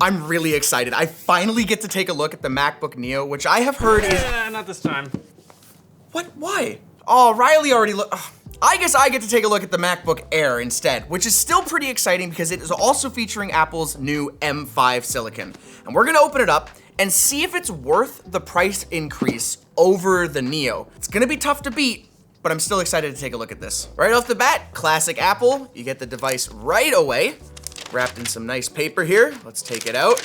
I'm really excited. I finally get to take a look at the MacBook Neo, which I have heard is... Not this time. What? Why? Oh, Riley already I guess I get to take a look at the MacBook Air instead, which is still pretty exciting because it is also featuring Apple's new M5 silicon. And we're gonna open it up and see if it's worth the price increase over the Neo. It's gonna be tough to beat, but I'm still excited to take a look at this. Right off the bat, classic Apple. You get the device right away, wrapped in some nice paper here. Let's take it out.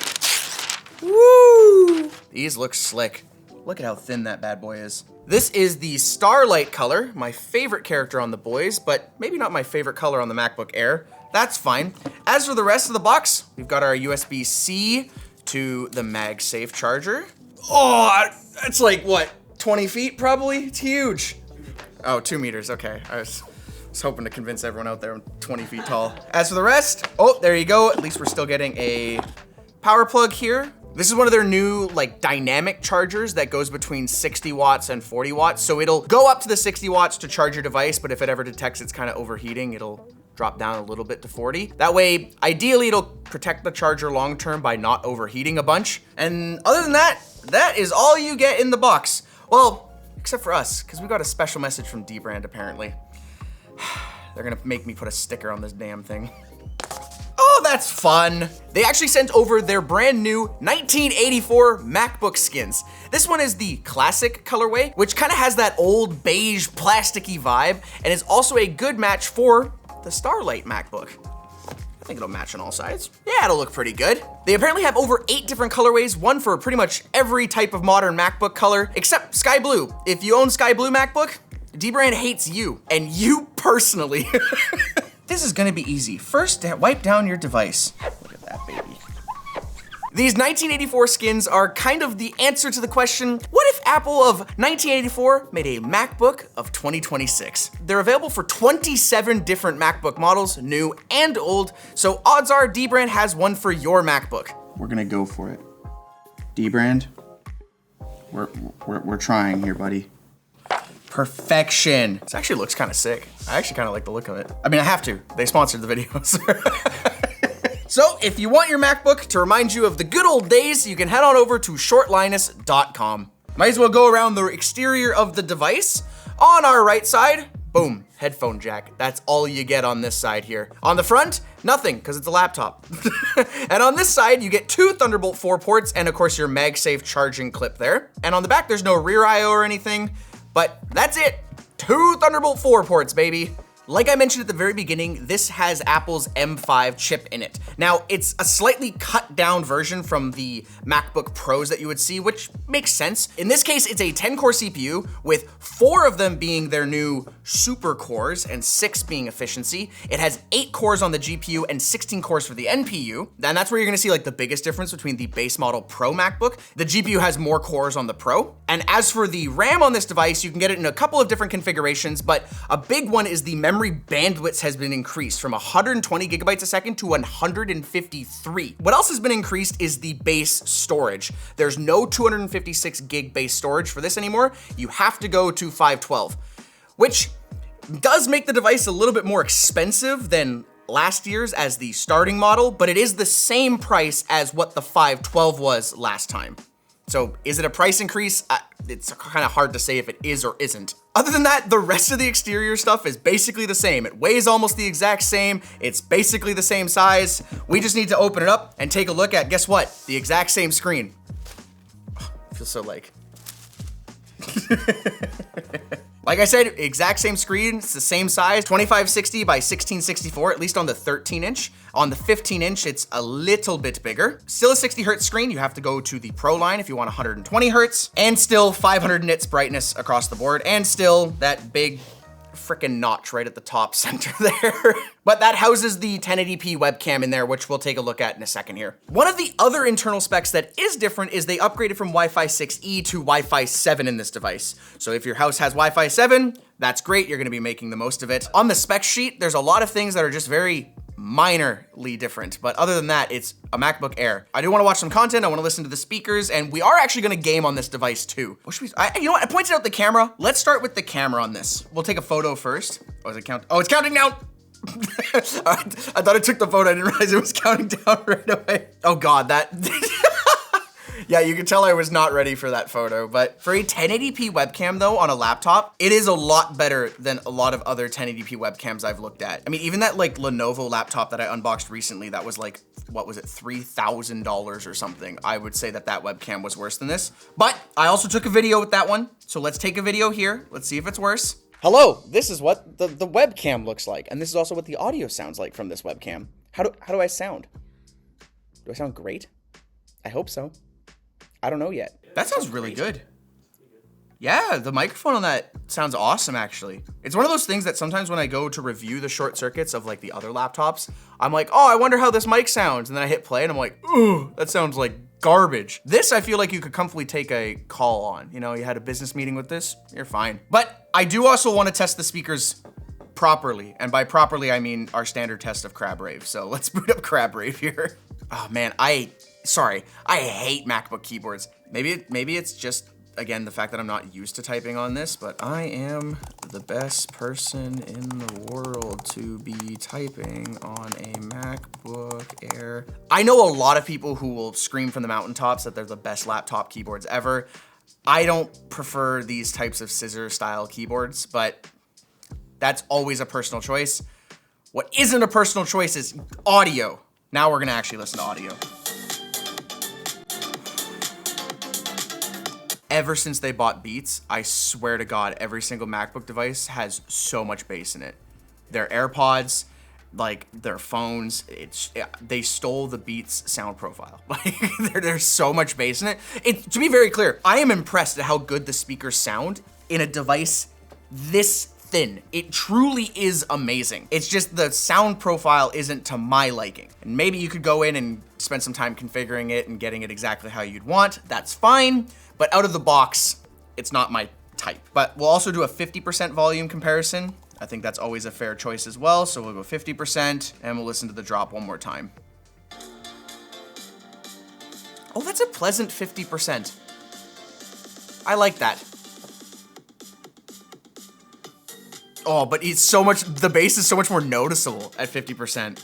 Woo! These look slick. Look at how thin that bad boy is. This is the Starlight color, my favorite character on the boys, but maybe not my favorite color on the MacBook Air. That's fine. As for the rest of the box, we've got our USB-C to the MagSafe charger. Oh, that's like, what, 20 feet probably? It's huge. Oh, 2 meters, okay. I was hoping to convince everyone out there I'm 20 feet tall. As for the rest, oh, there you go. At least we're still getting a power plug here. This is one of their new like dynamic chargers that goes between 60 watts and 40 watts. So it'll go up to the 60 watts to charge your device, but if it ever detects it's kind of overheating, it'll drop down a little bit to 40. That way, ideally it'll protect the charger long-term by not overheating a bunch. And other than that, that is all you get in the box. Well, except for us, because we got a special message from Dbrand apparently. They're gonna make me put a sticker on this damn thing. Oh, that's fun. They actually sent over their brand new 1984 MacBook skins. This one is the classic colorway, which kind of has that old beige plasticky vibe, and is also a good match for the Starlight MacBook. I think it'll match on all sides. Yeah, it'll look pretty good. They apparently have over 8 different colorways, one for pretty much every type of modern MacBook color, except sky blue. If you own sky blue MacBook, Dbrand hates you, and you personally. This is gonna be easy. First, wipe down your device. Look at that baby. These 1984 skins are kind of the answer to the question, what if Apple of 1984 made a MacBook of 2026? They're available for 27 different MacBook models, new and old, so odds are Dbrand has one for your MacBook. We're gonna go for it. Dbrand, we're trying here, buddy. Perfection. This actually looks kind of sick. I actually kind of like the look of it. I mean, I have to. They sponsored the videos. So if you want your MacBook to remind you of the good old days, you can head on over to shortlinus.com. Might as well go around the exterior of the device. On our right side, boom, headphone jack. That's all you get on this side here. On the front, nothing, because it's a laptop. And on this side, you get 2 Thunderbolt 4 ports and of course your MagSafe charging clip there. And on the back, there's no rear I/O or anything. But that's it, 2 Thunderbolt 4 ports, baby. Like I mentioned at the very beginning, this has Apple's M5 chip in it. Now, it's a slightly cut down version from the MacBook Pros that you would see, which makes sense. In this case, it's a 10-core CPU with 4 of them being their new super cores and 6 being efficiency. It has 8 cores on the GPU and 16 cores for the NPU. And that's where you're gonna see like the biggest difference between the base model Pro MacBook. The GPU has more cores on the Pro. And as for the RAM on this device, you can get it in a couple of different configurations, but a big one is the memory bandwidth has been increased from 120 gigabytes a second to 153. What else has been increased is the base storage. There's no 256 gig base storage for this anymore. You have to go to 512, which does make the device a little bit more expensive than last year's as the starting model, but it is the same price as what the 512 was last time. So is it a price increase? It's kind of hard to say if it is or isn't. Other than that, the rest of the exterior stuff is basically the same. It weighs almost the exact same. It's basically the same size. We just need to open it up and take a look at, guess what? The exact same screen. Oh, I feel so like. Like I said, exact same screen, it's the same size, 2560 by 1664, at least on the 13-inch. On the 15-inch, it's a little bit bigger. Still a 60 hertz screen, you have to go to the Pro line if you want 120 hertz, and still 500 nits brightness across the board, and still that big frickin' notch right at the top center there. But that houses the 1080p webcam in there, which we'll take a look at in a second here. One of the other internal specs that is different is they upgraded from Wi-Fi 6E to Wi-Fi 7 in this device. So if your house has Wi-Fi 7, that's great, you're gonna be making the most of it. On the spec sheet, there's a lot of things that are just very minorly different, but other than that, it's a MacBook Air. I do wanna watch some content, I wanna listen to the speakers, and we are actually gonna game on this device too. What should we, you know what, I pointed out the camera. Let's start with the camera on this. We'll take a photo first. Oh, is it count? Oh, it's counting down. I thought I took the photo. I didn't realize it was counting down right away. Oh God, that. Yeah, you can tell I was not ready for that photo, but for a 1080p webcam though on a laptop, it is a lot better than a lot of other 1080p webcams I've looked at. I mean, even that like Lenovo laptop that I unboxed recently, that was like, what was it, $3,000 or something. I would say that that webcam was worse than this, but I also took a video with that one. So let's take a video here. Let's see if it's worse. Hello, this is what the webcam looks like. And this is also what the audio sounds like from this webcam. How do I sound? Do I sound great? I hope so. I don't know yet. That sounds really good. Yeah, the microphone on that sounds awesome, actually. It's one of those things that sometimes when I go to review the short circuits of like the other laptops, I'm like, oh, I wonder how this mic sounds. And then I hit play and I'm like, ooh, that sounds like garbage. This, I feel like you could comfortably take a call on. You know, you had a business meeting with this, you're fine. But I do also want to test the speakers properly. And by properly, I mean our standard test of Crab Rave. So let's boot up Crab Rave here. Oh man, I hate MacBook keyboards. Maybe it's just, again, the fact that I'm not used to typing on this, but I am the best person in the world to be typing on a MacBook Air. I know a lot of people who will scream from the mountaintops that they're the best laptop keyboards ever. I don't prefer these types of scissor style keyboards, but that's always a personal choice. What isn't a personal choice is audio. Now we're gonna actually listen to audio. Ever since they bought Beats, I swear to God, every single MacBook device has so much bass in it. Their AirPods, like their phones, they stole the Beats sound profile. Like there's so much bass in it. To be very clear, I am impressed at how good the speakers sound in a device this thin. It truly is amazing. It's just the sound profile isn't to my liking. And maybe you could go in and spend some time configuring it and getting it exactly how you'd want. That's fine. But out of the box, it's not my type. But we'll also do a 50% volume comparison. I think that's always a fair choice as well. So we'll go 50% and we'll listen to the drop one more time. Oh, that's a pleasant 50%. I like that. Oh, but it's so much, the bass is so much more noticeable at 50%.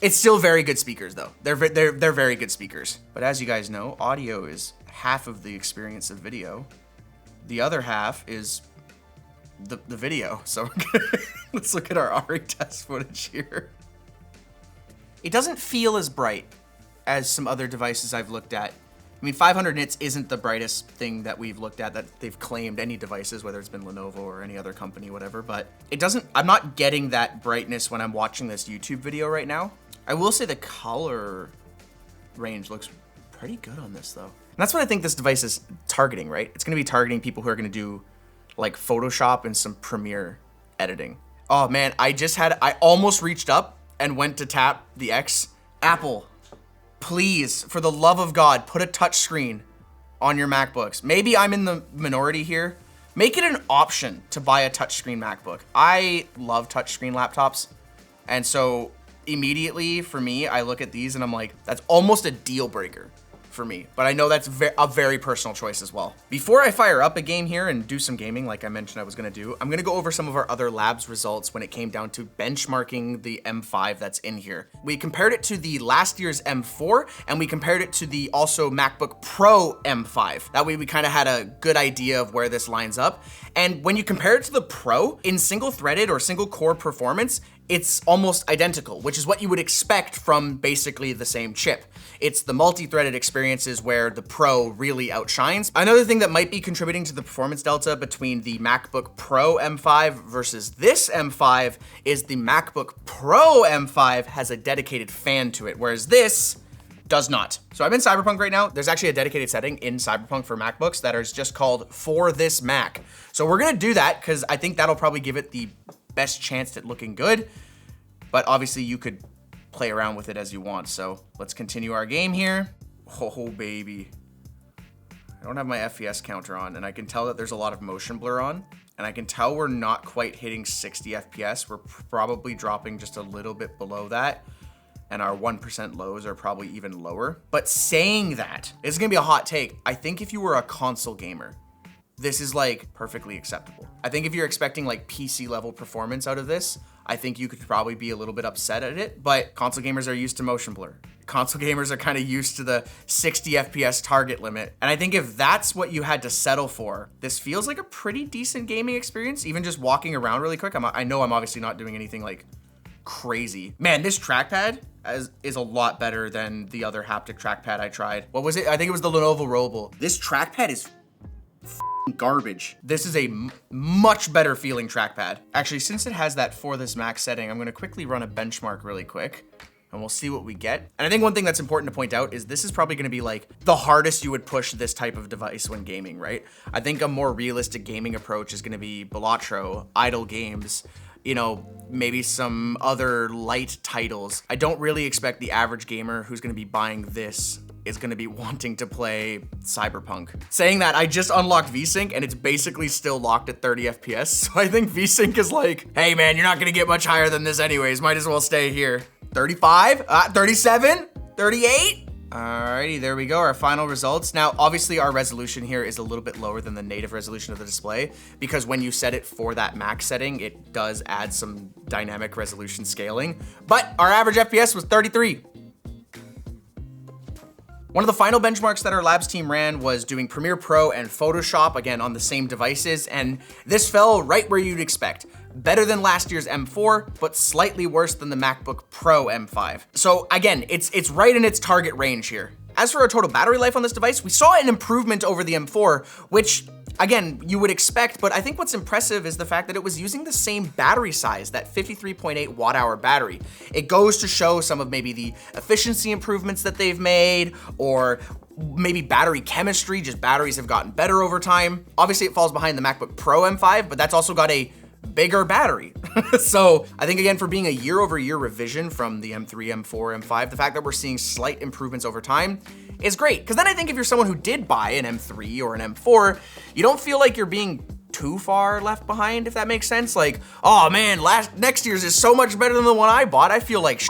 It's still very good speakers though. They're very good speakers. But as you guys know, audio is half of the experience of video. The other half is the video. So let's look at our Ari test footage here. It doesn't feel as bright as some other devices I've looked at. I mean, 500 nits isn't the brightest thing that we've looked at that they've claimed, any devices, whether it's been Lenovo or any other company, whatever, but it doesn't, I'm not getting that brightness when I'm watching this YouTube video right now. I will say the color range looks pretty good on this though. And that's what I think this device is targeting, right? It's gonna be targeting people who are gonna do like Photoshop and some Premiere editing. Oh man, I almost reached up and went to tap the X. Apple, please, for the love of God, put a touch screen on your MacBooks. Maybe I'm in the minority here. Make it an option to buy a touchscreen MacBook. I love touchscreen laptops. And so immediately for me, I look at these and I'm like, that's almost a deal breaker for me. But I know that's a very personal choice as well. Before I fire up a game here and do some gaming like I mentioned I was gonna do, I'm gonna go over some of our other labs results when it came down to benchmarking the M5 that's in here. We compared it to the last year's M4 and we compared it to the also MacBook Pro M5. That way we kind of had a good idea of where this lines up. And when you compare it to the Pro, in single threaded or single core performance, it's almost identical, which is what you would expect from basically the same chip. It's the multi-threaded experiences where the Pro really outshines. Another thing that might be contributing to the performance delta between the MacBook Pro M5 versus this M5 is the MacBook Pro M5 has a dedicated fan to it, whereas this does not. So I'm in Cyberpunk right now. There's actually a dedicated setting in Cyberpunk for MacBooks that is just called For This Mac. So we're gonna do that because I think that'll probably give it the best chance at looking good, but obviously you could play around with it as you want. So let's continue our game here. Oh baby. I don't have my FPS counter on and I can tell that there's a lot of motion blur on and I can tell we're not quite hitting 60 FPS. We're probably dropping just a little bit below that and our 1% lows are probably even lower. But saying that, it's gonna be a hot take. I think if you were a console gamer, this is like perfectly acceptable. I think if you're expecting like PC level performance out of this, I think you could probably be a little bit upset at it, but console gamers are used to motion blur. Console gamers are kind of used to the 60 FPS target limit. And I think if that's what you had to settle for, this feels like a pretty decent gaming experience, even just walking around really quick. I know I'm obviously not doing anything like crazy. Man, this trackpad is a lot better than the other haptic trackpad I tried. What was it? I think it was the Lenovo Rollable. This trackpad is garbage. This is a much better feeling trackpad. Actually, since it has that for this max setting, I'm gonna quickly run a benchmark really quick and we'll see what we get. And I think one thing that's important to point out is this is probably gonna be like the hardest you would push this type of device when gaming, right? I think a more realistic gaming approach is gonna be Aputure, idle games, you know, maybe some other light titles. I don't really expect the average gamer who's gonna be buying this is gonna be wanting to play Cyberpunk. Saying that, I just unlocked VSync and it's basically still locked at 30 FPS. So I think VSync is like, hey man, you're not gonna get much higher than this anyways. Might as well stay here. 35, 37, 38. Alrighty, there we go, our final results. Now, obviously our resolution here is a little bit lower than the native resolution of the display because when you set it for that max setting, it does add some dynamic resolution scaling. But our average FPS was 33. One of the final benchmarks that our labs team ran was doing Premiere Pro and Photoshop, again, on the same devices, and this fell right where you'd expect. Better than last year's M4, but slightly worse than the MacBook Pro M5. So again, it's right in its target range here. As for our total battery life on this device, we saw an improvement over the M4, which again, you would expect, but I think what's impressive is the fact that it was using the same battery size, that 53.8 watt-hour battery. It goes to show some of maybe the efficiency improvements that they've made, or maybe battery chemistry, just batteries have gotten better over time. Obviously, it falls behind the MacBook Pro M5, but that's also got a bigger battery. So I think again, for being a year-over-year revision from the M3, M4, M5, the fact that we're seeing slight improvements over time is great. Because then I think if you're someone who did buy an M3 or an M4, you don't feel like you're being too far left behind, if that makes sense. Like, oh man, next year's is so much better than the one I bought. I feel like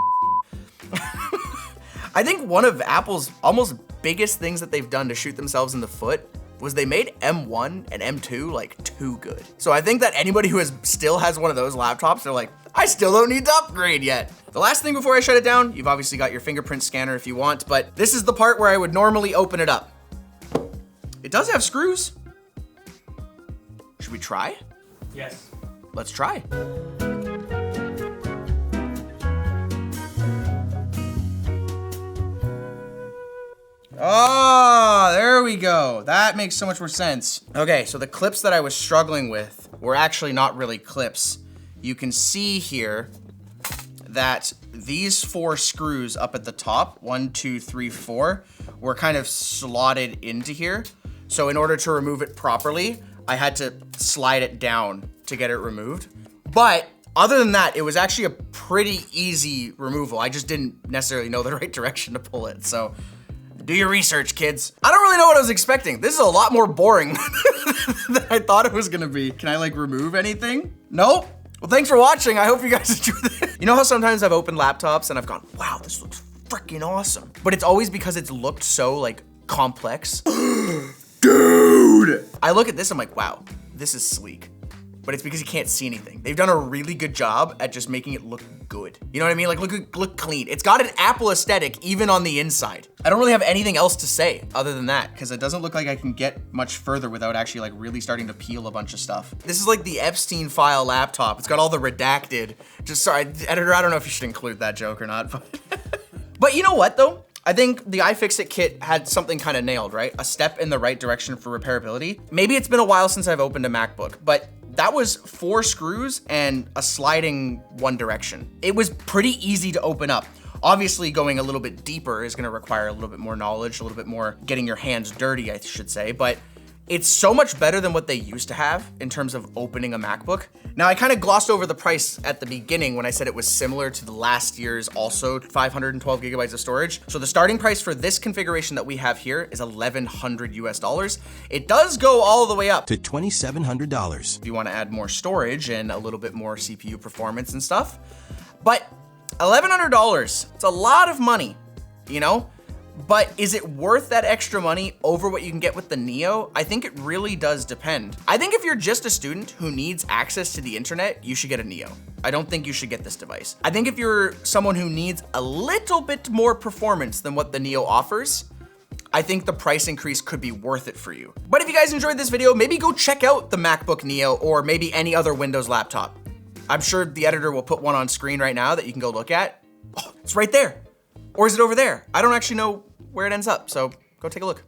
I think one of Apple's almost biggest things that they've done to shoot themselves in the foot was they made M1 and M2 like too good. So I think that anybody who still has one of those laptops, they're like, I still don't need to upgrade yet. The last thing before I shut it down, you've obviously got your fingerprint scanner if you want, but this is the part where I would normally open it up. It does have screws. Should we try? Yes. Let's try. Oh, there we go. That makes so much more sense. Okay, so the clips that I was struggling with were actually not really clips. You can see here that these 4 screws up at the top, 1, 2, 3, 4, were kind of slotted into here. So in order to remove it properly, I had to slide it down to get it removed. But other than that, it was actually a pretty easy removal. I just didn't necessarily know the right direction to pull it, so do your research, kids. I don't really know what I was expecting. This is a lot more boring than I thought it was gonna be. Can I like remove anything? Nope. Well, thanks for watching. I hope you guys enjoyed it. You know how sometimes I've opened laptops and I've gone, wow, this looks freaking awesome. But it's always because it's looked so like complex. Dude! I look at this, I'm like, wow, this is sleek. But it's because you can't see anything. They've done a really good job at just making it look good. You know what I mean? Like look clean. It's got an Apple aesthetic even on the inside. I don't really have anything else to say other than that, because it doesn't look like I can get much further without actually like really starting to peel a bunch of stuff. This is like the Epstein file laptop. It's got all the redacted. Just sorry, editor, I don't know if you should include that joke or not, but you know what though? I think the iFixit kit had something kind of nailed, right? A step in the right direction for repairability. Maybe it's been a while since I've opened a MacBook, but that was 4 screws and a sliding one direction. It was pretty easy to open up. Obviously, going a little bit deeper is gonna require a little bit more knowledge, a little bit more getting your hands dirty, I should say, but it's so much better than what they used to have in terms of opening a MacBook. Now, I kind of glossed over the price at the beginning when I said it was similar to the last year's also 512 gigabytes of storage. So the starting price for this configuration that we have here is $1,100 US. It does go all the way up to $2,700 if you want to add more storage and a little bit more CPU performance and stuff. But $1,100, it's a lot of money, you know? But is it worth that extra money over what you can get with the Neo? I think it really does depend. I think if you're just a student who needs access to the internet, you should get a Neo. I don't think you should get this device. I think if you're someone who needs a little bit more performance than what the Neo offers, I think the price increase could be worth it for you. But if you guys enjoyed this video, maybe go check out the MacBook Neo or maybe any other Windows laptop. I'm sure the editor will put one on screen right now that you can go look at. Oh, it's right there. Or is it over there? I don't actually know where it ends up, so go take a look.